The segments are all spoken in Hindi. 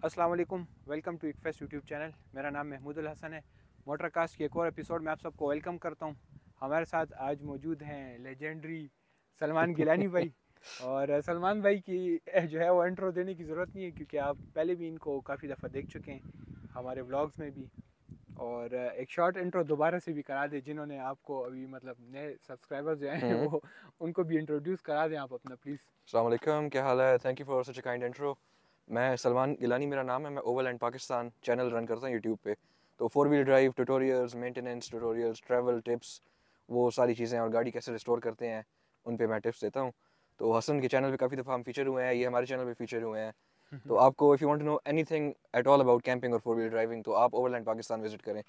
अस्सलाम वालेकुम, वेलकम टू इकफेस्ट यूट्यूब चैनल। मेरा नाम महमूदुल हसन है। मोटरकास्ट के एक और एपिसोड में आप सबको वेलकम करता हूँ। हमारे साथ आज मौजूद हैं लेजेंडरी सलमान गिलानी भाई। और सलमान भाई की जो है वो इंट्रो देने की ज़रूरत नहीं है, क्योंकि आप पहले भी इनको काफ़ी दफ़ा देख चुके हैं हमारे व्लॉग्स में भी। और एक शॉर्ट इंट्रो दोबारा से भी करा दें, जिन्होंने आपको अभी मतलब नए सब्सक्राइबर्स जो हैं वो उनको भी इंट्रोड्यूस करा दें आप अपना प्लीज़। अस्सलाम वालेकुम, क्या हाल है? Thank you for such a kind intro. मैं सलमान गिलानी मेरा नाम है। मैं Oval and Pakistan channel run करता हूँ यूट्यूब पे। तो four wheel drive tutorials, maintenance tutorials, travel tips, वो सारी चीज़ें और गाड़ी कैसे रिस्टोर करते हैं उन पे मैं टिप्स देता हूँ। तो हसन के चैनल पे काफ़ी दफ़ा हम फीचर हुए हैं, ये हमारे चैनल पे फीचर हुए हैं। तो आपको if you want to know anything at all about camping और फोर व्हील ड्राइविंग तो आप ओवल एंड पाकिस्तान विजिट करें।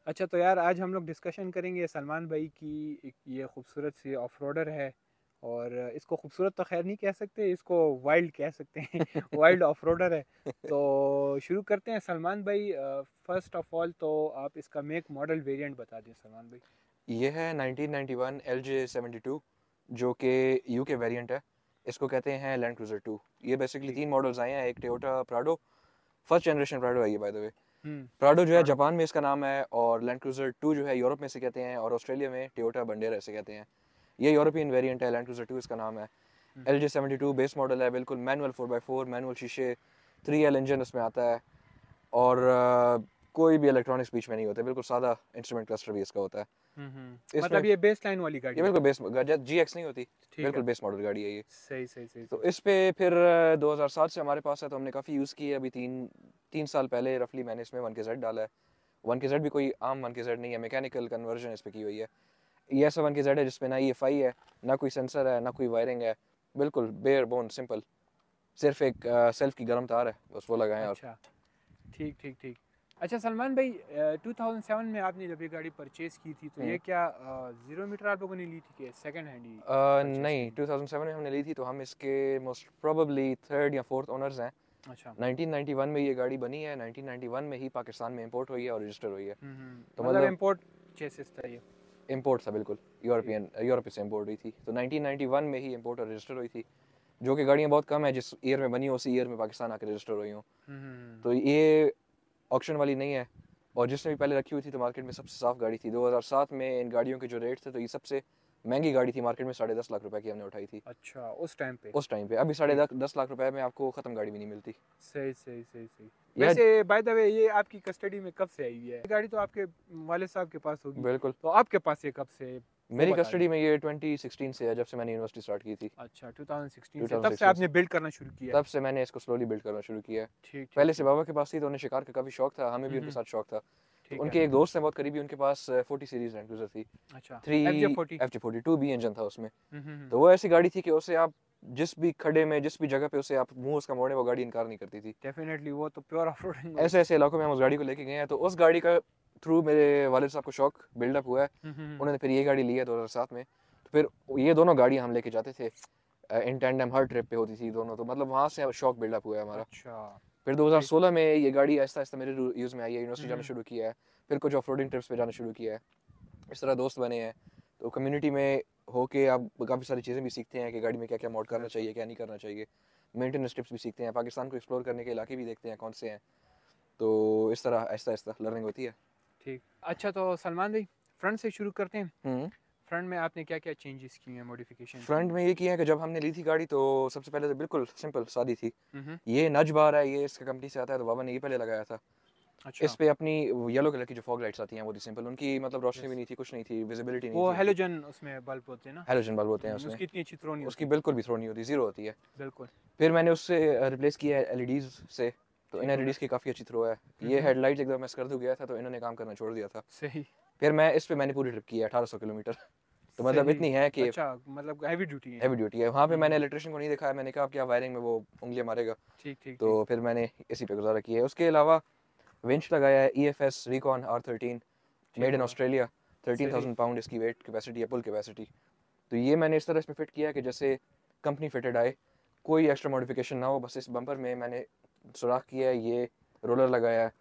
अच्छा, तो यार आज हम लोग डिस्कशन करेंगे सलमान भाई की एक ये खूबसूरत सी ऑफ रोडर है। और इसको खूबसूरत तो खैर नहीं कह सकते, इसको वाइल्ड कह सकते हैं। वाइल्ड ऑफ रोडर है। तो शुरू करते हैं सलमान भाई। फर्स्ट ऑफ ऑल तो आप इसका मेक मॉडल वेरिएंट बता दें सलमान भाई। ये है 1991 LJ72 जो कि यूके वेरिएंट है। इसको कहते हैं लैंड क्रूजर 2। ये बेसिकली ठीक। तीन मॉडल्स आए हैं। एक Toyota Prado, first generation Prado है ये by the way. Prado first जो है प्रोडक्ट। जापान में इसका नाम है, और लैंड क्रूजर 2 जो है यूरोप में से कहते हैं, और ऑस्ट्रेलिया में टोयोटा बंडेरा ऐसे कहते हैं। ये यूरोपियन वेरिएंट है, लैंड क्रूजर 2 इसका नाम है। LJ72 बेस मॉडल है, बिल्कुल मैनुअल 4x4 मैनुअल शीशे, 3L इंजन उसमें आता है। और कोई भी इलेक्ट्रॉनिक्स बीच में नहीं होते, बिल्कुल सादा इंस्ट्रूमेंट क्लस्टर भी इसका होता है इसमें। मतलब ये बेस लाइन वाली ये गाड़ी है। बिल्कुल बेस GX नहीं होती, ठीक बिल्कुल है। बेस मॉडल गाड़ी है ये। सही सही सही तो सही। इस पे फिर 2007 से हमारे पास है, तो हमने काफ़ी यूज़ की है। अभी तीन तीन साल पहले रफली मैंने इसमें 1KZ डाला है। 1KZ भी कोई आम 1KZ नहीं है, मैकेनिकल कन्वर्जन इस पे की हुई है। ये ऐसा 1KZ है जिसमें ना EFI है, ना कोई सेंसर है, ना कोई वायरिंग है, बिल्कुल बेयर बोन सिंपल। सिर्फ एक सेल्फ की गर्म तार है, बस वो लगाएं। और अच्छा, ठीक ठीक ठीक। अच्छा सलमान भाई, 2007 में आपने जब ये गाड़ी परचेज़ की थी, तो ये क्या 0 मीटर आप लोगों ने ली थी कि सेकंड हैंड ही परचेज़ की नहीं, थी? 2007 में हमने ली थी, तो हम इसके मोस्ट प्रोबेबली थर्ड या फोर्थ ओनर्स हैं। अच्छा। 1991 में ये गाड़ी बनी है, 1991 में ही पाकिस्तान में इंपोर्ट हुई है और रजिस्टर हुई है। तो मतलब मतलब इम्पोर्ट चेसिस था ये। इंपोर्ट था बिल्कुल, ठीक। यूरोप से इंपोर्ट हुई थी। तो 1991 में ही इंपोर्ट और रजिस्टर हुई थी, जो कि गाड़ियाँ बहुत कम है जिस ईयर में बनी हो उसी ईयर में पाकिस्तान आकर रजिस्टर हुई हूँ। तो ये ऑक्शन वाली नहीं है। और जिसने भी पहले रखी हुई थी तो मार्केट में सबसे साफ गाड़ी थी। 2007 में इन गाड़ियों के जो रेट थे, तो ये सबसे महंगी गाड़ी थी मार्केट में। 10.5 लाख रुपए की हमने उठाई थी अच्छा, उस टाइम पे। उस टाइम पे। अभी साढ़े ठीक। दस लाख रुपए में आपको ख़त्म गाड़ी भी नहीं मिलती। सही सही सही सही। यह वैसे बाय द वे ये आपकी कस्टडी में कब से आई हुई है ये गाड़ी? तो आपके वाले साहब के पास होगी, बिल्कुल, तो आपके पास ये कब से है, वो मेरी बता दें। कस्टडी में ये 2016 से है, जब से मैंने यूनिवर्सिटी स्टार्ट की थी। अच्छा, 2016 से, तब से 2016 आपने से, बिल्ड करना शुरू किया है। तब से मैंने इसको स्लोली बिल्ड करना शुरू किया है। ठीक ठीक पहले से ठीक। बाबा के पास थी, तो उन्हें शिकार का काफ़ी शौक था, हमें भी उनके साथ शौक था। तो ठीक है। उनके एक दोस्त हैं बहुत करीबी, उनके पास 40 सीरीज लैंड क्रूजर थी। अच्छा। Three FJ40। FJ42 भी इंजन था उसमें। तो वो ऐसी गाड़ी थी कि उसे आप जिस भी खड्डे में, जिस भी जगह पे उसे आप मुंह उसका मोड़े, वो गाड़ी इनकार नहीं करती थी। डेफिनेटली वो तो प्योर ऑफ रोडिंग ऐसे होगी। ऐसे इलाकों में हम उस गाड़ी को लेके गए हैं। तो उस गाड़ी का थ्रू मेरे वालिद साहब को शौक बिल्डअप हुआ है। उन्होंने फिर ये गाड़ी ली है 2007 में। तो फिर ये दोनों गाड़ियाँ हम लेके जाते थे इन टैंडम, हर ट्रिप पे होती थी दोनों। तो मतलब वहाँ से शौक बिल्डअप हुआ है हमारा। अच्छा। फिर सही। 2016 में ये गाड़ी आहिस्ता आहिस्ता मेरे यूज़ में आई है, यूनिवर्सिटी जाना हम्म। शुरू किया है, फिर कुछ ऑफ रोडिंग ट्रिप्स पे जाना शुरू किया है। इस तरह दोस्त बने हैं। तो कम्युनिटी में होके आप काफ़ी सारी चीज़ें भी सीखते हैं कि गाड़ी में क्या क्या मॉड करना बिल्कुल। चाहिए, क्या नहीं करना चाहिए। मेंटेनेंस टिप्स भी सीखते हैं, पाकिस्तान को एक्सप्लोर करने के इलाके भी देखते हैं कौन से हैं। तो इस तरह आहिस्ता आहिस्ता लर्निंग होती है। ठीक। अच्छा, तो सलमान भाई फ्रंट से शुरू करते हैं। हम्म फ्रंट में आपने क्या क्या चेंजेस किए हैं, मॉडिफिकेशंस की फ्रंट हैं? में ये किया है कि जब हमने ली थी गाड़ी, तो सबसे पहले तो बिल्कुल सिंपल सादी थी। हम्म। ये नज बार है, ये इसका कंपनी से आता है, तो बाबा ने ये पहले लगाया था। इस अच्छा। पे अपनी येलो कलर की जो फॉग लाइट्स आती हैं वो थी सिंपल, उनकी मतलब रोशनी भी यस। नहीं थी, कुछ नहीं थी, विजिबिलिटी नहीं वो थी उनकी। हेलोजन उसमें बल्ब होते हैं ना। हेलोजन बल्ब होते हैं उसमें, उसकी इतनी अच्छी थ्रो नहीं उसकी होती। बिल्कुल भी थ्रो नहीं होती, जीरो होती है। बिल्कुल। फिर मैंने उससे रिप्लेस किया है LEDs से। तो इन ठीक हो गया। LEDs की काफ़ी अच्छी थ्रो है। ये हेडलाइट्स एकदम मैं स्कर्दू गया था, तो इन्होंने काम करना छोड़ दिया था। सही। फिर मैं इस पे मैंने पूरी ट्रिप की है 1800 किलोमीटर। तो मतलब सही। इतनी है कि अच्छा, मतलब हैवी ड्यूटी है हैवी ये। ड्यूटी है। वहाँ पे मैंने इलेक्ट्रिशियन को नहीं दिखाया, मैंने कहा क्या वायरिंग में वो उंगलियाँ मारेगा। ठीक ठीक तो ठीक। फिर मैंने इसी पे गुजारा किया है। उसके अलावा विंच लगाया है, EFS Recon R13, ठीक मेड इन होगा। ऑस्ट्रेलिया। सही। 13,000 पाउंड इसकी वेट कैपेसिटी है, पुल कैपेसिटी। तो ये मैंने इस तरह इसमें फिट किया है कि जैसे कंपनी फिटेड आए, कोई एक्स्ट्रा मॉडिफिकेशन ना हो। बस इस बम्पर में मैंने सुराख किया है, ये रोलर लगाया है,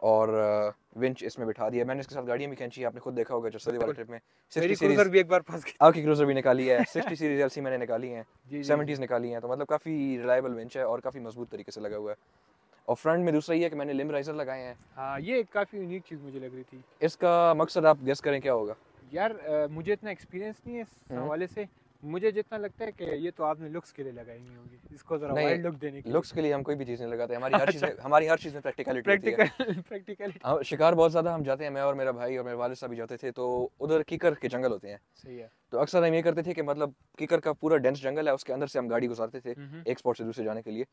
और विंच इसमें बिठा दिया। मैंने इसके साथ गाड़ियाँ भी खींची, आपने खुद देखा होगा जर्सरी वाले बिल्कुल। ट्रिप में। मेरी 60 क्रूजर सीरीज भी एक बार फंस गई आपकी क्रूजर भी निकाली है, 60 सीरीज LC मैंने निकाली हैं, जी जी जी। 70s निकाली हैं। तो मतलब काफ़ी रिलायबल विंच है और काफ़ी मजबूत तरीके से लगा हुआ है। और फ्रंट में दूसरा ये है कि मैंने लिम राइजर लगाए हैं। हाँ, ये काफ़ी यूनिक चीज़ मुझे लग रही थी। इसका मकसद आप गेस करें क्या होगा? यार मुझे इतना एक्सपीरियंस नहीं है इस हवाले से, मुझे जितना लगता है कि ये तो आपने लुक्स के लिए लगाई हुई होगी, इसको ज़रा नहीं, वाइल्ड लुक देने के लिए। लुक्स के लिए हम कोई भी चीज़ नहीं लगाते, हमारी हर चीज़ में प्रैक्टिकलिटी होती है। प्रैक्टिकलिटी। हाँ, शिकार बहुत ज़्यादा हम जाते हैं, मैं और मेरा भाई और मेरे वालिद साहब भी जाते थे, तो उधर कीकर के जंगल होते हैं। सही है। तो अक्सर हम ये करते थे कि मतलब कीकर का पूरा डेंस जंगल है, उसके अंदर से हम गाड़ी गुजारते थे एक स्पॉट से दूसरे जाने के लिए।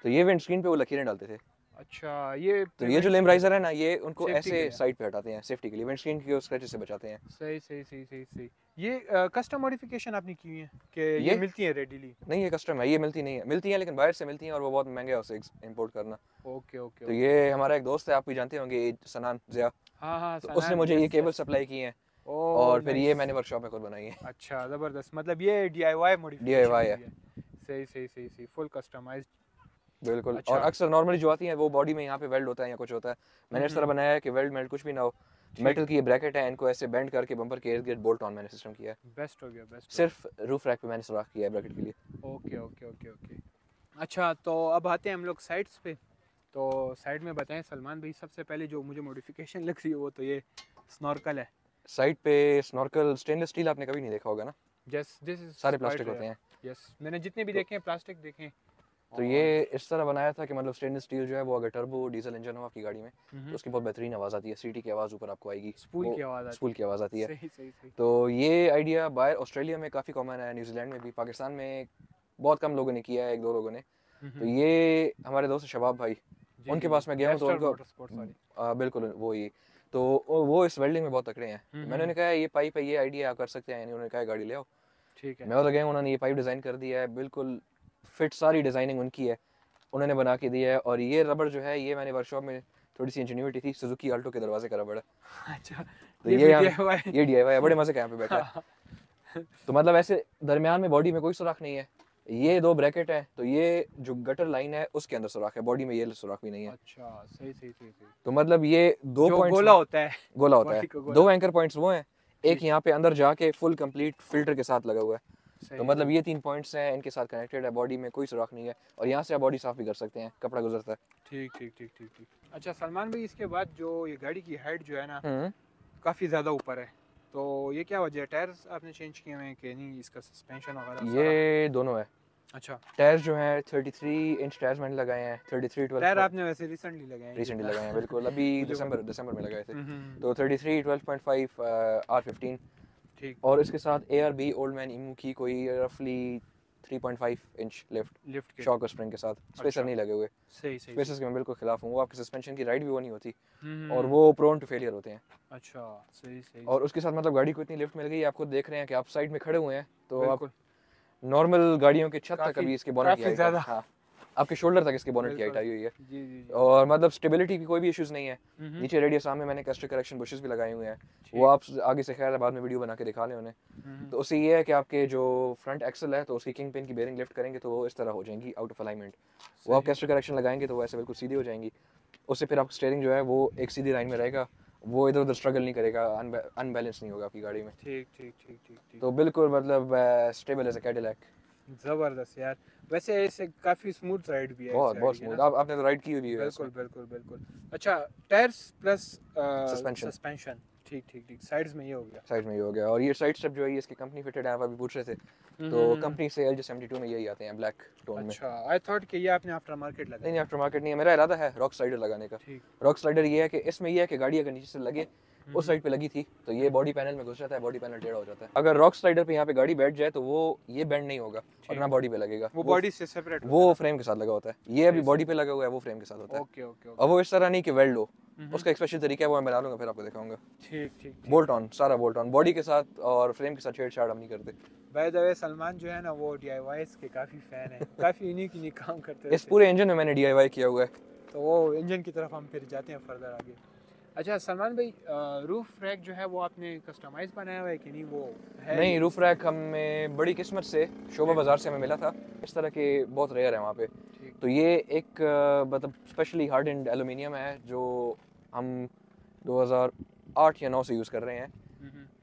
तो ये विंड स्क्रीन पे वो लकीरें डालते थे। अच्छा, ये तो ये जो लिम राइजर है ना, ये उनको सेफ्टी के ऐसे लिए। साइड पे हटाते हैं सेफ्टी के लिए, विंड स्क्रीन की स्क्रैचेस से बचाते हैं। सही सही सही सही सही। ये कस्टम मॉडिफिकेशन आपने की हुई है कि ये ये मिलती है रेडीली? नहीं, ये कस्टम है, ये मिलती नहीं है, मिलती है लेकिन बाहर से मिलती हैं और वो बहुत महंगे है उसे इंपोर्ट करना। Okay okay. तो ये हमारा एक दोस्त है, आप भी जानते होंगे, सनान ज़िया। हाँ हाँ, तो उसने मुझे ये केबल सप्लाई की हैं और फिर ये मैंने वर्कशॉप में खुद बनाई है। अच्छा, ज़बरदस्त। मतलब ये DIY मॉडिफिकेशन DIY है। सही सही सही सही, फुल कस्टमाइज्ड। बिल्कुल। अच्छा। और अक्सर नॉर्मली जो आती हैं वो बॉडी में यहाँ पे वेल्ड होता है या कुछ होता है, मैंने इस तरह बनाया है कि वेल्ड मेल्ट कुछ भी ना हो। मेटल की ये ब्रैकेट है, इनको ऐसे बेंड करके बम्पर के इर्द गिर्द बोल्ट ऑन मैंने सिस्टम किया है। बेस्ट हो गया, बेस्ट। सिर्फ रूफ रैक पे मैंने सुराख किया है ब्रैकेट के लिए। Okay okay okay okay. अच्छा, तो अब आते हैं हम लोग साइड्स पे। तो साइड में बताएं सलमान भाई, सबसे पहले जो मुझे मॉडिफिकेशन लग रही है वो तो ये स्नॉर्कल है। साइड पे स्नॉर्कल स्टेनलेस स्टील आपने कभी नहीं देखा होगा ना, दिस इज सारे प्लास्टिक होते हैं। यस, मैंने जितने भी देखे हैं प्लास्टिक देखे हैं। तो ये इस तरह बनाया था कि मतलब स्टेनलेस स्टील जो है वो अगर टर्बो डीजल इंजन हो आपकी गाड़ी में तो उसकी बहुत बेहतरीन आवाज़ आती है, सीटी की आवाज़ ऊपर आपको आएगी, स्पूल की आवाज़ आती है। स्पूल की आवाज़ आती है। सही सही सही। तो ये आइडिया बाहर ऑस्ट्रेलिया में काफ़ी कॉमन है, न्यूजीलैंड में भी, पाकिस्तान में बहुत कम लोगों ने किया है, एक दो लोगों ने। तो ये हमारे दोस्त शबाब भाई, उनके पास मैं गया हूँ तो उनको बिल्कुल वो ही, तो वो इस वेल्डिंग में बहुत तकड़े हैं। मैंने उन्हें कहा ये पाइप है, ये आइडिया आप कर सकते हैं, यानी उन्होंने कहा गाड़ी ले आओ। ठीक है। मैं उधर गया, उन्होंने ये पाइप डिज़ाइन कर दिया है, बिल्कुल फिट, सारी डिज़ाइनिंग उनकी है, उन्होंने बना के दिया है। और ये रबड़ जो है ये मैंने वर्कशॉप में थोड़ी सी इंजीनियरिटी थी, सुजुकी आल्टो के दरवाजे का रबड़ है। अच्छा, तो ये DIY है, बड़े मजे का यहाँ पे बैठा है। तो मतलब ऐसे दरमियान में बॉडी में कोई सुराख नहीं है, ये दो ब्रैकेट है, तो ये जो गटर लाइन है उसके अंदर सुराख है, बॉडी में ये सुराख भी नहीं है। अच्छा, सही सही सही सही। तो मतलब ये दो पॉइंट्स गोला होता है, दो एंकर पॉइंट्स वो हैं, एक यहाँ पे अंदर जाके फुल कंप्लीट फिल्टर के साथ लगा हुआ है। तो मतलब ये 3 पॉइंट्स हैं, इनके साथ कनेक्टेड है, बॉडी में कोई सुराख नहीं है और यहाँ से आप बॉडी साफ भी कर सकते हैं, कपड़ा गुजरता है। ठीक ठीक ठीक ठीक ठीक। अच्छा सलमान भाई, इसके बाद जो ये गाड़ी की हाइट जो है ना काफ़ी ज़्यादा ऊपर है, तो ये क्या वजह है? टायर्स आपने चेंज किए हुए हैं कि नहीं, इसका सस्पेंशन वगैरह? ये दोनों है। अच्छा, टायर्स जो हैं 33 इंच टायर्स मैंने लगाए हैं, 33 12 टायर आपने वैसे रिसेंटली लगाए हैं? बिल्कुल, अभी दिसंबर में लगाए थे। तो 33 12.5 R15 ठीक। और इसके साथ ARB ओल्ड मैन इमू की कोई रफली 3.5 इंच लिफ्ट के शॉक और स्प्रिंग के साथ, स्पेसर नहीं लगे हुए। सही सही। स्पेसर्स के मैं बिल्कुल खिलाफ हूँ, वो आपके सस्पेंशन की राइड भी वो नहीं होती और वो प्रोन टू फेलियर होते हैं। अच्छा, सही सही। और उसके साथ मतलब गाड़ी को इतनी लिफ्ट मिल गई, आप खुद देख रहे हैं कि आप साइड में खड़े हुए हैं तो आप नॉर्मल गाड़ियों के छत तक अभी इसके बोनट की हाइट, हाँ आपके शोल्डर तक इसके बोनट की हाइट आई हुई है। जी जी। और मतलब स्टेबिलिटी की कोई भी इश्यूज नहीं है। नीचे रेडियस आर्म में मैंने कस्टर करेक्शन बुशेस भी लगाए हुए हैं, वो आप आगे से खैर बाद में वीडियो बना के दिखा लें उन्हें। तो उससे ये है कि आपके जो फ्रंट एक्सल है तो उसकी किंग पिन की बेयरिंग लिफ्ट करेंगे तो वो इस तरह हो जाएंगी आउट ऑफ अलाइनमेंट, वो आप कस्टर करेक्शन लगाएंगे तो वो ऐसे बिल्कुल सीधी हो जाएंगी। उससे फिर आपका स्टीयरिंग जो है वो एक सीधी लाइन में रहेगा, वो इधर उधर स्ट्रगल नहीं करेगा, अनबैलेंस नहीं होगा आपकी गाड़ी में। ठीक ठीक ठीक ठीक ठीक। तो बिल्कुल मतलब स्टेबल एज अ कैडिलैक। जबरदस्त यार, वैसे ऐसे काफी स्मूथ राइड भी है, बहुत स्मूथ। आपने तो राइड की हुई है। बिल्कुल बिल्कुल बिल्कुल। अच्छा, टायर्स प्लस सस्पेंशन। ठीक ठीक ठीक। साइड्स में ये हो गया, साइड में ये हो गया। और ये साइड स्टेप जो है ये इसकी कंपनी फिटेड है, आप अभी पूछ रहे थे, तो कंपनी से LJ72 में यही आते हैं ब्लैक टोन में। अच्छा, आई थॉट कि ये आपने आफ्टर मार्केट लगाया। नहीं, आफ्टर मार्केट नहीं है, मेरा इरादा है रॉक स्लाइडर लगाने का। रॉक स्लाइडर ये है कि इसमें ये है कि गाड़ी अगर नीचे से लगे, उस साइड पे लगी थी तो ये बॉडी पैनल में घुस जाता है, बॉडी पैनल टेढ़ा हो जाता है। अगर रॉक स्लाइडर पे यहाँ पे गाड़ी बैठ जाए तो वो ये बेंड नहीं होगा और ना बॉडी पे लगेगा, वो बॉडी से सेपरेट, वो फ्रेम के साथ लगा होता है। ये अभी बॉडी पे लगा हुआ है, वो फ्रेम के साथ होता है। Okay okay. अब वो इस तरह नहीं कि वेल्ड हो, उसका एक स्पेशल तरीका है, वो मैं बना लूंगा फिर आपको दिखाऊंगा। ठीक ठीक। बोल्ट ऑन, सारा बोल्ट ऑन, बॉडी के साथ और फ्रेम के साथ छेड़छाड़ हम नहीं करते। बाय द वे सलमान जो है ना वो DIYs के काफी फैन है, काफी यूनिक काम करते हैं। इस पूरे इंजन में मैंने DIY किया हुआ है। तो वो इंजन की तरफ हम फिर जाते हैं फर्दर आगे। अच्छा सलमान भाई, रूफ रैक जो है वो आपने कस्टमाइज बनाया हुआ है कि नहीं? वो है नहीं, रूफ रैक हमें बड़ी किस्मत से शोभा बाजार से हमें मिला था, इस तरह के बहुत रेयर है वहाँ पे। तो ये एक मतलब स्पेशली हार्डन्ड एल्यूमिनियम है जो हम 2008 या 9 से यूज़ कर रहे हैं।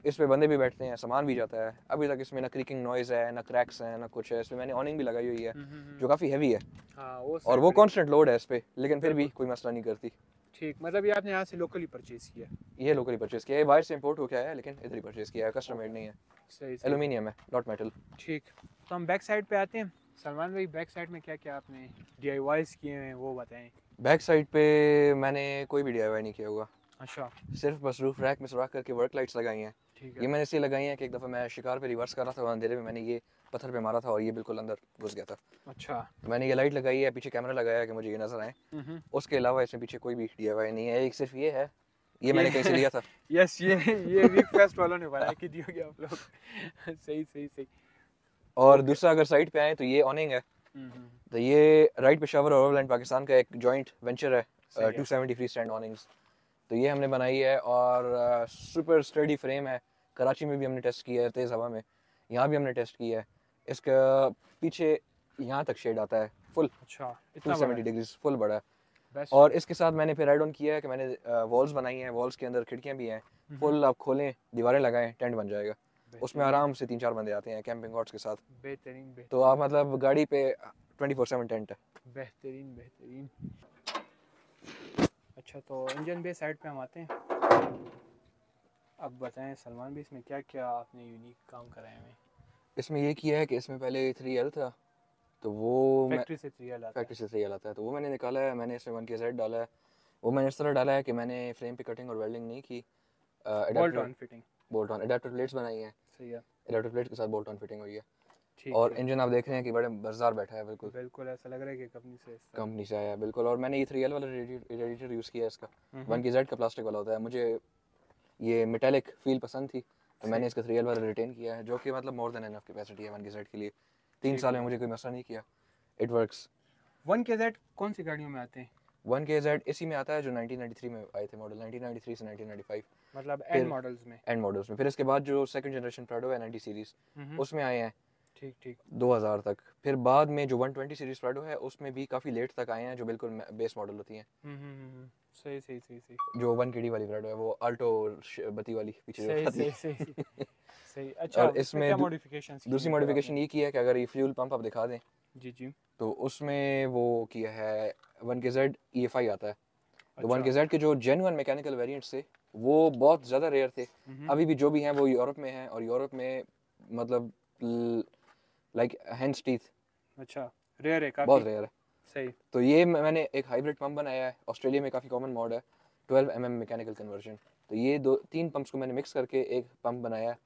इस पे बंदे भी बैठते हैं, सामान भी जाता है। अभी तक इसमें ना क्रीकिंग नॉइज़ है, ना क्रैक्स हैं, ना कुछ है। इसमें मैंने ऑनिंग भी लगाई हुई है जो काफ़ी हैवी है हाँ वो और वो कांस्टेंट लोड है इस पे, लेकिन फिर भी बिल्कुल कोई मसला नहीं करती। ठीक, मतलब ये आपने यहाँ से लोकली परचेज किया? ये लोकली परचेज किया है, बाहर से इंपोर्ट होके आया है, लेकिन इधर ही परचेज किया है, कस्टम मेड नहीं है, सही सही एल्यूमिनियम है, नॉट मेटल। ठीक। तो हम बैक साइड पे आते हैं। सलमान भाई बैक साइड में क्या क्या आपने DIYs किए हैं वो बताएं। बैक साइड पे मैंने कोई भी DIY नहीं किया होगा, अच्छा सिर्फ बस रूफ रैक में सुराख करके वर्क लाइट्स लगाई हैं। ठीक ये है। मैंने इसलिए लगाई हैं कि एक दफ़ा मैं शिकार पे रिवर्स कर रहा था, अंधेरे में मैंने ये पत्थर पे मारा था और ये बिल्कुल अंदर घुस गया था। अच्छा तो मैंने ये लाइट लगाई है, पीछे कैमरा लगाया है कि मुझे ये नज़र आए। उसके अलावा इसमें पीछे कोई भी DIY नहीं है, एक सिर्फ ये है, ये मैंने कहीं से लिया था। यस ये वीक फेस्ट वालों ने बना के दिया गया आप लोग। सही सही सही। और Okay. दूसरा अगर साइड पे आए तो ये ऑनिंग है। हम्म, तो ये राइट पेशावर और ओवरलैंड पाकिस्तान का एक जॉइंट वेंचर है, सही है। 270 फ्री स्टैंड ऑनिंग्स। तो ये हमने बनाई है और सुपर स्टडी फ्रेम है। कराची में भी हमने टेस्ट किया है तेज़ हवा में, यहाँ भी हमने टेस्ट किया है। इसका पीछे यहाँ तक शेड आता है फुल, अच्छा इतना बड़ा 270 डिग्रीज फुल बड़ा है। बेस्ट। और इसके साथ मैंने फिर ऐड ऑन किया है कि मैंने वॉल्स बनाई हैं, वॉल्स के अंदर खिड़कियाँ भी हैं, फुल आप खोलें दीवारें लगाएं टेंट बन जाएगा। उसमें आराम से 3-4 बंदे आते हैं कैंपिंग हॉट्स के साथ। बेहतरीन तो आप मतलब गाड़ी पे 24/7 टेंट है। बेहतरीन बेहतरीन। अच्छा तो इंजन बे साइड पे हम आते हैं। अब बताएं सलमान भी इसमें क्या क्या आपने यूनिक काम कराए हैं? इसमें ये किया है कि इसमें पहले 3L था, तो वो मैं फैक्ट्री से 3L आता है। फैक्ट्री से 3L आता है, तो वो मैंने निकाला है। मैंने इसमें 1KZ डाला है। वो मैंने इस तरह डाला है कि मैंने फ्रेम पे कटिंग और वेल्डिंग नहीं की, bolt adapter on fitting. Bolt on adapter plates बनाई हैं, सही है। एडाप्टर प्लेट के साथ बोल्ट ऑन फिटिंग हुई है। ठीक और ठीक। इंजन आप देख रहे हैं कि बड़े मज़ेदार बैठा है, बिल्कुल बिल्कुल ऐसा लग रहा है कि कंपनी से आया है बिल्कुल। और मैंने ये 3L वाला रेडिएटर यूज़ किया है इसका। हम्म 1KZ का प्लास्टिक वाला होता है, मुझे ये मेटेलिक फील पसंद थी, तो मैंने सही। इसका 3L वाला रिटेन किया है, जो कि मतलब मोर देन एनफ कैपेसिटी है 1KZ के लिए। 3 ठीक साल है। में मुझे कोई मसला नहीं किया, इट वर्क्स। 1KZ कौन सी गाड़ियों में आते हैं? 1KZ इसी में आता है जो 1993 में आए थे मॉडल, 1993 से 1995 मतलब एंड फिर मॉडल्स में। एंड मॉडल्स में। फिर इसके बाद जो सेकंड जनरेशन प्राडो है 90 सीरीज़, उसमें आए हैं ठीक ठीक। 2000 तक। फिर बाद में जो 120 सीरीज़ प्राडो है उसमें भी काफ़ी लेट तक आए हैं, जो बिल्कुल बेस मॉडल होती हैं। सही सही सही सही जो 1KD वाली प्राडो है, वो आल्टो बत्ती वाली पीछे जो सही आती सही है। सही सही। अच्छा और इसमें इसमें क्या मॉडिफिकेशंस दूसरी मॉडिफिकेशन ये की है कि अगर ये फ्यूल पंप आप दिखा दें जी जी। तो उसमें वो किया है 1KZ EFI आता है। तो अच्छा 1KZ के जो जेन्युइन मैकेनिकल वेरिएंट्स थे वो बहुत ज़्यादा रेयर थे। अभी भी जो भी हैं वो यूरोप में हैं, और यूरोप में मतलब लाइक हैंड्स टीथ अच्छा रेयर है बहुत काफ़ी। रेयर है। सही। तो ये मैंने एक हाइब्रिड पंप बनाया है, ऑस्ट्रेलिया में काफ़ी कॉमन मॉड है, 12 mm मैकेनिकल कन्वर्जन। तो ये 2-3 पंप्स को मैंने मिक्स करके एक पंप बनाया है।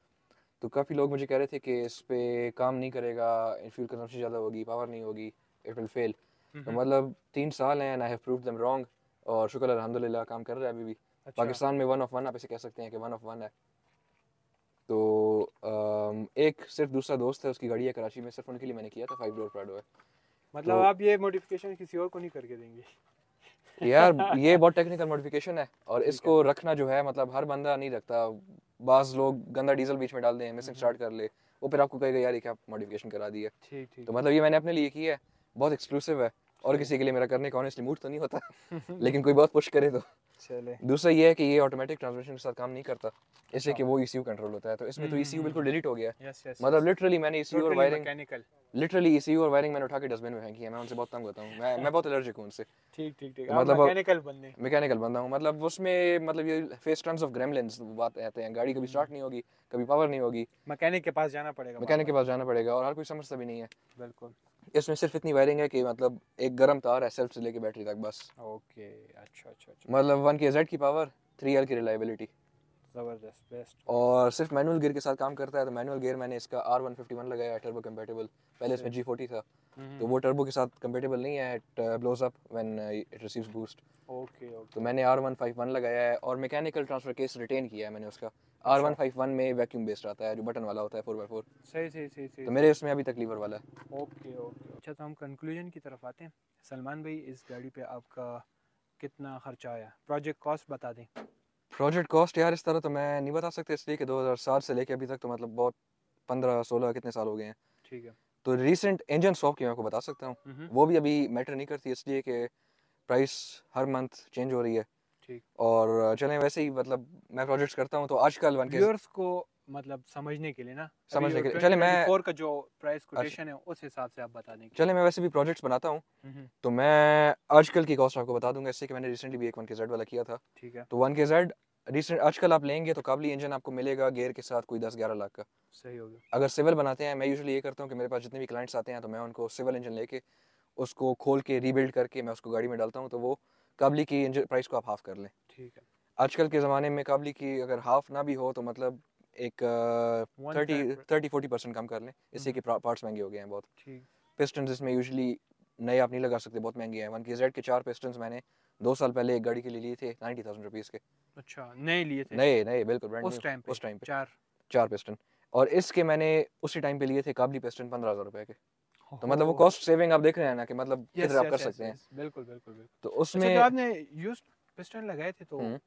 तो काफ़ी लोग मुझे कह रहे थे कि इस पे काम नहीं करेगा, फ्यूल कंजम्पशन ज़्यादा होगी, पावर नहीं होगी, इट विल फेल। तो मतलब 3 साल हैं and I have proved them wrong, और शुक्र अल्हम्दुलिल्लाह काम कर रहा है अभी भी। अच्छा पाकिस्तान में 1 of 1 आप इसे कह सकते हैं कि 1 of 1 है। तो एक सिर्फ दूसरा दोस्त है, उसकी गाड़ी है कराची में, सिर्फ उनके लिए मैंने किया था, 5 डोर प्राडो है। मतलब तो आप ये मॉडिफिकेशन किसी और को नहीं करके देंगे? यार ये बहुत टेक्निकल मॉडिफिकेशन है, और ठीक इसको रखना जो है मतलब हर बंदा नहीं रखता। बाज लोग गंदा डीजल बीच में डाल दें, मिसिंग स्टार्ट कर ले, वो फिर आपको कहेगा यार ये क्या मॉडिफिकेशन करा दी है। ठीक ठीक तो मतलब ये मैंने अपने लिए की है, बहुत एक्सक्लूसिव है, और सही। किसी के लिए मेरा करने का ऑनेस्टली मूड तो नहीं होता लेकिन कोई बहुत पुश करे तो। चले दूसरा ये है कि ये ऑटोमेटिक ट्रांसमिशन के साथ काम नहीं करता, इससे अच्छा कि वो ECU कंट्रोल होता है। तो इसमें तो ECU बिल्कुल डिलीट हो गया है। यस यस मतलब लिटरली मैंने ECU और totally wiring mechanical. Literally ECU और वायरिंग मैंने उठा के डस्टबिन में फेंकी है। मैं उनसे बहुत तंग होता हूँ, मैं बहुत एलर्जिक हूँ उनसे। ठीक ठीक ठीक। तो आप मतलब मैकेनिकल बनने। मैकेनिकल बंदा हूँ, मतलब उसमें मतलब ये फेस टर्न्स ऑफ ग्रेमलिन्स बात आते हैं, गाड़ी कभी स्टार्ट नहीं होगी, कभी पावर नहीं होगी, मैकेनिक के पास जाना पड़ेगा बार मैकेनिक के बार। पास जाना पड़ेगा, और हर कोई समझता भी नहीं है। बिल्कुल। इसमें सिर्फ इतनी वायरिंग है कि मतलब एक गर्म तार है सेल्फ से लेके बैटरी तक बस। ओके अच्छा अच्छा अच्छा। मतलब 1KZ की पावर, 3L की रिलायबिलिटी, ज़बरदस्त बेस्ट। और सिर्फ मैनुअल गियर के साथ काम करता है। तो मैनुअल गियर मैंने इसका R151 लगाया है, टर्बो कंपेटेबल। पहले इसमें G40 था, तो वो टर्बो के साथ कंपेटेबल नहीं है, it blows up when it receives boost. Okay तो ओके। मैंने R151 लगाया है, और मैकेनिकल ट्रांसफर केस रिटेन किया है मैंने उसका। R151 में वैक्यूम बेस्ड आता है, जो बटन वाला होता है 4x4। सही सही सही सही। तो मेरे उसमें अभी तक लीवर वाला है। Okay okay. अच्छा तो हम कंक्लूजन की तरफ आते हैं। सलमान भाई इस गाड़ी पे आपका कितना खर्चा आया, प्रोजेक्ट कॉस्ट बता दें। प्रोजेक्ट कॉस्ट यार इस तरह तो मैं नहीं बता सकता, इसलिए कि 2007 से लेके अभी तक तो मतलब बहुत 15-16 कितने साल हो गए हैं। ठीक है। तो रिसेंट इंजन स्वैप की मैं आपको बता सकता हूँ, वो भी अभी मैटर नहीं करती, इसलिए कि प्राइस हर मंथ चेंज हो रही है। ठीक। और चलें वैसे ही मतलब मैं प्रोजेक्ट्स करता हूँ तो आजकल 1K व्यूअर्स को मतलब समझने के लिए ना, अभी समझने वो के लिए चले मैं 2024 का जो प्राइस अच्छा कोटेशन है उस हिसाब से आप बता दें कि चले मैं वैसे भी प्रोजेक्ट्स बनाता हूँ हम्म, तो मैं आजकल की कॉस्ट आपको बता दूंगा, इससे कि मैंने रिसेंटली भी एक 1KZ वाला किया था। ठीक है। तो 1KZ रिसेंट आजकल आप लेंगे तो काबली इंजन आपको मिलेगा गियर के साथ कोई 10-11 लाख का। सही हो गया। अगर सिविल बनाते हैं, मैं यूजुअली ये करता हूँ कि मेरे पास जितने भी क्लाइंट्स आते हैं तो मैं उनको सिविल इंजन लेके उसको खोल के रीबिल्ड करके मैं उसको गाड़ी में डालता हूँ, तो वो काबली की इंजन प्राइस को आप हाफ कर लें। ठीक है। आजकल के ज़माने में काबली की अगर हाफ ना भी हो तो मतलब एक 30-40% कम कर लें, इससे कि पार्ट्स महंगे हो गए हैं बहुत। ठीक। पिस्टन इसमें यूजुअली नए आप नहीं लगा सकते, बहुत महंगे हैं। 1KZ के 4 पिस्टन मैंने 2 साल पहले एक गाड़ी के लिए लिए थे 90,000 रुपीज़ के। अच्छा, नए लिए थे नए नए बिल्कुल ब्रांड न्यू उस टाइम पे उस टाइम पे चार? 4 पिस्टन। और इसके मैंने उसी टाइम पे लिए थे काबली पिस्टन 15,000 रुपए के। तो ओहो। मतलब वो कॉस्ट सेविंग आप देख रहे हैं ना कि मतलब किधर यस आप कर यस यस सकते हैं। यस, बिल्कुल बिल्कुल बिल्कुल। तो अच्छा, तो उसमें आपने यूज्ड पिस्टन लगाए थे तो कोई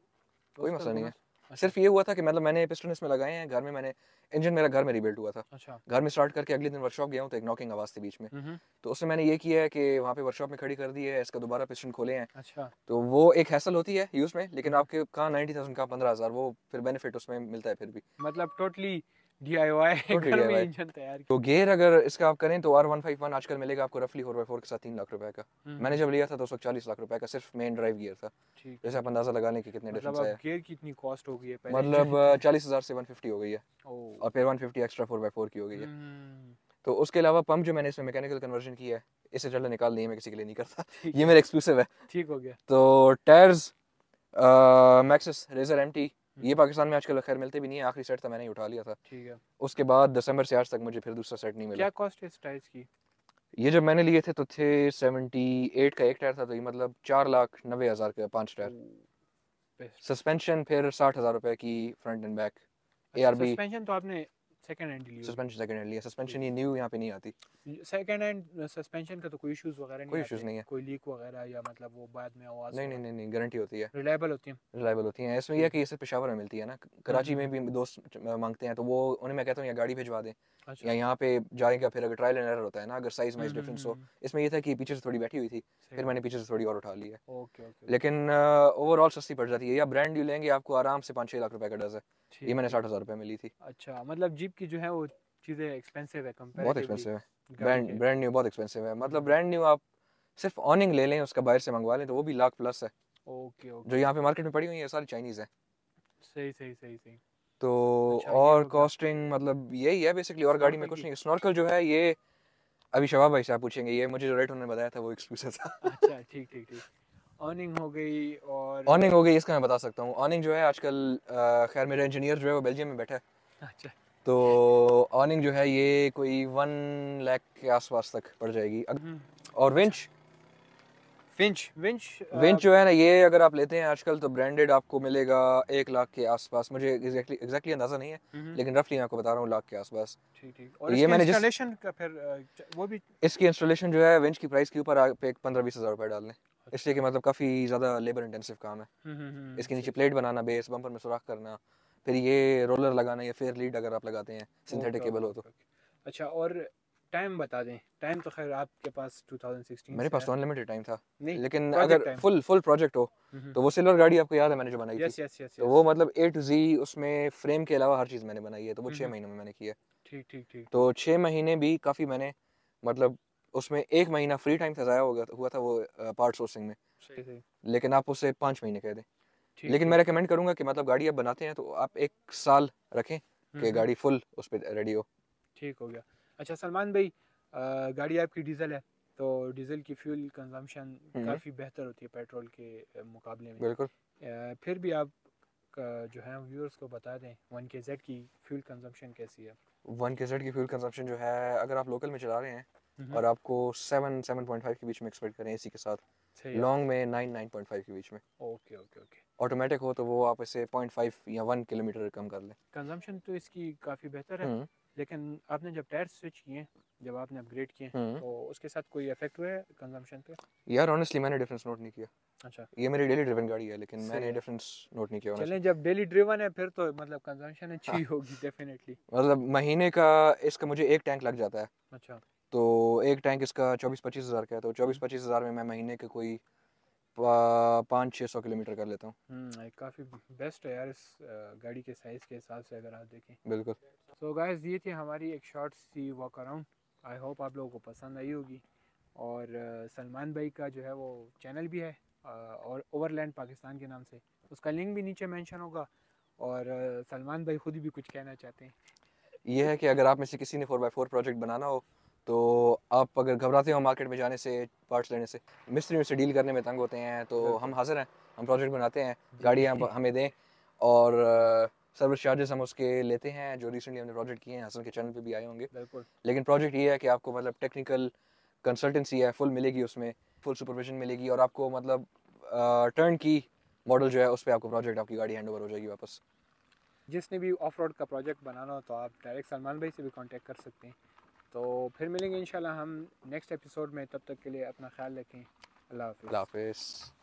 उसका मसला नहीं है। बोनस? अच्छा सिर्फ ये हुआ था कि मतलब मैंने पिस्टन इसमें लगाए हैं घर में, मैंने इंजन मेरा घर में रीबिल्ड हुआ था। अच्छा। घर में स्टार्ट करके अगले दिन वर्कशॉप गया हूँ तो एक नॉकिंग आवाज़ थी बीच में। हम्म। तो उसमें मैंने ये किया है कि वहाँ पे वर्कशॉप में खड़ी कर दी है, इसका दोबारा पिस्टन खोले हैं। अच्छा। तो वो एक हैसल होती है यूज़ में, लेकिन हम्म, आपके कहाँ 90,000 का 15,000 वो फिर बेनिफिट उसमें मिलता है फिर भी। मतलब टोटली DIY टोटली घर में DIY। इंजन तैयार तो किया। गियर अगर इसका आप करें तो R151 आजकल मिलेगा आपको रफली 4x4 के साथ 3 लाख रुपए का। मैंने हम्म। जब लिया था तो उस वक्त 40 लाख रुपए का सिर्फ मेन ड्राइव गियर था। ठीक जैसे ठीक आप ठीक। अंदाज़ा लगा लें कि कितने मतलब डिफरेंस अब आया। गियर की इतनी कॉस्ट हो गई है, पहले इंजन मतलब इतने थे। 40,000 से 150 हो गई है, ओ। और फिर 150 एक्स्ट्रा 4x4 की हो गई है। हम्म। तो उसके अलावा पंप जो मैंने इसमें मैकेनिकल कन्वर्जन किया है, इसे चलो निकाल नहीं है, मैं किसी के लिए नहीं करता। ठीक ये है। मेरा एक्सक्लूसिव है। ठीक हो गया। तो टायर्स मैक्सिस रेजर एमटी, ये हम्म, पाकिस्तान में आजकल खैर मिलते भी नहीं है, आखिरी सेट था मैंने ही उठा लिया था। ठीक है। उसके बाद दिसंबर से आज तक मुझे फिर दूसरा सेट नहीं मिला। क्या कॉस्ट है इस टाइल्स की? ये जब मैंने लिए थे तो थे 78 का एक टायर था, तो ये मतलब 4,90,000 का 5 ओ, टायर। बेस्ट। सस्पेंशन फिर 60,000 रुपए की फ्रंट एंड बैक। अच्छा, ARB सस्पेंशन तो आपने सेकंड हैंड ली होगी? सस्पेंशन सेकंड हैंड लिया, ठीक सस्पेंशन ये न्यू यहाँ पे नहीं आती। है। सेकंड हैंड सस्पेंशन का तो कोई इश्यूज वगैरह नहीं कोई इश्यूज़ आते, नहीं है। कोई लीक वगैरह, या मतलब वो बाद में आवाज़ नहीं नहीं वगैरह नहीं नहीं, गारंटी होती है, रिलायबल होती है? रिलायबल होती हैं। इसमें यह है ठीक कि है। ये सिर्फ पेशावर में मिलती है ना, कराची में भी दोस्त मांगते हैं तो वो उन्हें मैं कहता हूँ या गाड़ी भिजवा दें या अच्छा। यहाँ पे जाएगा, फिर अगर ट्रायल एंड एरर होता है ना, अगर साइज वाइज डिफरेंस हो। हम्म। इसमें ये था कि पीछे से थोड़ी बैठी हुई थी, सही फिर हो मैंने गया। पीछे से थोड़ी और उठा ली है। Okay okay okay. लेकिन ओवरऑल सस्ती पड़ जाती है, या ब्रांड न्यू लेंगे आपको आराम से 5-6 लाख रुपए का डज है। ये ठीक मैंने ठीक। 60,000 रुपये में ली थी। अच्छा, मतलब जीप की जो है वो चीज़ें एक्सपेंसिव है बहुत कंपैरेटिवली एक्सपेंसिव है, गाड़ी ब्रांड के। ब्रांड न्यू बहुत एक्सपेंसिव है। मतलब हम्म। ब्रांड न्यू आप सिर्फ ऑनिंग ले लें उसका बाहर से मंगवा लें तो वो भी लाख प्लस है। ओके जो ओके यहाँ पे ओके। मार्केट में पड़ी हुई है सारी चाइनीज़ है। सही सही सही सही। तो अच्छा, ये और हो गया। कॉस्टिंग मतलब यही है बेसिकली, और गाड़ी में स्नॉर्कल कुछ की? नहीं। स्नॉर्कल जो है ये अभी शबाब भाई से आप पूछेंगे, ये मुझे जो रेट उन्होंने बताया था वो एक्सक्लूसिव था। अच्छा, ठीक ठीक ठीक। ऑनिंग हो गई और ऑनिंग हो गई, इसका मैं बता सकता हूँ। ऑनिंग जो है आजकल खैर मेरा इंजीनियर जो है वो बेल्जियम में बैठा है, अच्छा। तो ऑनिंग जो है ये कोई 1 लाख के आसपास तक पड़ जाएगी। और अच्छा। विंच विंच विंच विंच जो है ना, ये अगर आप लेते हैं आजकल तो ब्रांडेड आपको मिलेगा 1 लाख के आसपास। मुझे एग्जैक्टली अंदाज़ा नहीं है, लेकिन रफली मैं आपको बता रहा हूँ लाख के आसपास। ठीक ठीक। तो और ये इसके मैंने जिस इंस्टॉलेशन का फिर वो भी? इसकी इंस्टॉलेशन जो है विंच की प्राइस के ऊपर आप एक 15-20 हज़ार रुपये डाल लें, इसलिए अच्छा। कि मतलब काफ़ी ज़्यादा लेबर इंटेंसिव काम है। इसके नीचे सही प्लेट सही। बनाना, बेस बम्पर में सुराख करना, फिर ये रोलर लगाना, या फिर लीड अगर आप लगाते हैं सिंथेटिक ओके केबल ओके हो तो। Okay okay. अच्छा, और टाइम बता दें। टाइम तो खैर आपके पास 2016 मेरे से पास है। तो अनलिमिटेड टाइम था, नहीं, लेकिन प्रोजेक्ट अगर टाइम। फुल फुल प्रोजेक्ट हो तो वो सिल्वर गाड़ी आपको याद है मैंने जो बनाई थी, यस यस यस तो यस। वो मतलब A to Z उसमें फ्रेम के अलावा हर चीज़ मैंने बनाई है, तो वो 6 महीनों में मैंने किया। ठीक ठीक ठीक ठीक। तो 6 महीने भी काफ़ी मैंने मतलब उसमें 1 महीना फ्री टाइम था, ज़ाया हो गया हुआ था वो पार्ट सोर्सिंग में, सही सही। लेकिन आप उसे 5 महीने कह दें। ठीक लेकिन मैं ठीक। रेकमेंड करूंगा कि मतलब गाड़ी आप बनाते हैं तो आप 1 साल रखें कि हम्म। गाड़ी फुल उस पर रेडी हो। ठीक हो गया। अच्छा सलमान भाई, गाड़ी आपकी डीजल है, तो डीजल की फ्यूल कंजम्पशन काफ़ी बेहतर होती है पेट्रोल के मुकाबले में। बिल्कुल। फिर भी आप जो है व्यूअर्स को बता दें 1KZ की फ्यूल कंजम्पशन कैसी है? 1KZ की फ्यूल कंजप्शन जो है, अगर आप लोकल में चला रहे हैं हम्म। और आपको 7-7.5 के बीच में एक्सपेक्ट करें एसी के साथ, सही है। लॉन्ग में 9-9.5 के बीच में। Okay okay okay. ऑटोमेटिक हो तो वो आप इसे 0.5 या 1 किलोमीटर कम कर लें। कंजम्पशन तो इसकी काफ़ी बेहतर है, हम्म लेकिन आपने जब टायर स्विच किए, जब आपने अपग्रेड किए, हम्म तो उसके साथ कोई इफेक्ट हुआ है कंजम्पशन पे? यार ऑनेस्टली मैंने डिफरेंस नोट नहीं किया। अच्छा। ये मेरी डेली ड्रिवन गाड़ी है, लेकिन सही मैंने है। डिफरेंस नोट नहीं किया चलें, ऑनेस्टली। जब डेली ड्रिवन है फिर तो मतलब कंजम्पशन हाँ, अच्छी होगी डेफिनेटली। मतलब महीने का इसका मुझे एक टैंक लग जाता है, अच्छा। तो एक टैंक इसका 24-25 हज़ार का है, तो 24-25 हज़ार में मैं महीने के कोई 500-600 किलोमीटर कर लेता हूँ। काफ़ी बेस्ट है यार इस गाड़ी के साइज़ के हिसाब से अगर आप देखें। बिल्कुल। सो गाइस ये थी हमारी एक शॉर्ट सी वॉक अराउंड। आई होप आप लोगों को पसंद आई होगी। और सलमान भाई का जो है वो चैनल भी है और ओवरलैंड पाकिस्तान के नाम से, उसका लिंक भी नीचे मेंशन होगा। और सलमान भाई खुद भी कुछ कहना चाहते हैं। ये है कि अगर आप में से किसी ने 4x4 प्रोजेक्ट बनाना हो तो आप अगर घबराते हो मार्केट में जाने से, पार्ट्स लेने से, मिस्त्रियों से डील करने में तंग होते हैं, तो हम हाजिर हैं, हम प्रोजेक्ट बनाते हैं, गाड़ी आप हमें दें और सर्विस चार्जेस हम उसके लेते हैं। जो रिसेंटली हमने प्रोजेक्ट किए हैं हसन के चैनल पे भी आए होंगे। बिल्कुल। लेकिन प्रोजेक्ट ये है कि आपको मतलब टेक्निकल कंसल्टेंसी है फुल मिलेगी, उसमें फुल सुपरविजन मिलेगी और आपको मतलब टर्न की मॉडल जो है उस पर आपको प्रोजेक्ट, आपकी गाड़ी हैंड ओवर हो जाएगी वापस। जिसने भी ऑफ रोड का प्रोजेक्ट बनाना हो तो आप डायरेक्ट सलमान भाई से भी कांटेक्ट कर सकते हैं। तो फिर मिलेंगे इंशाल्लाह हम नेक्स्ट एपिसोड में, तब तक के लिए अपना ख्याल रखें। अल्लाह हाफिज़। अल्लाह हाफिज़।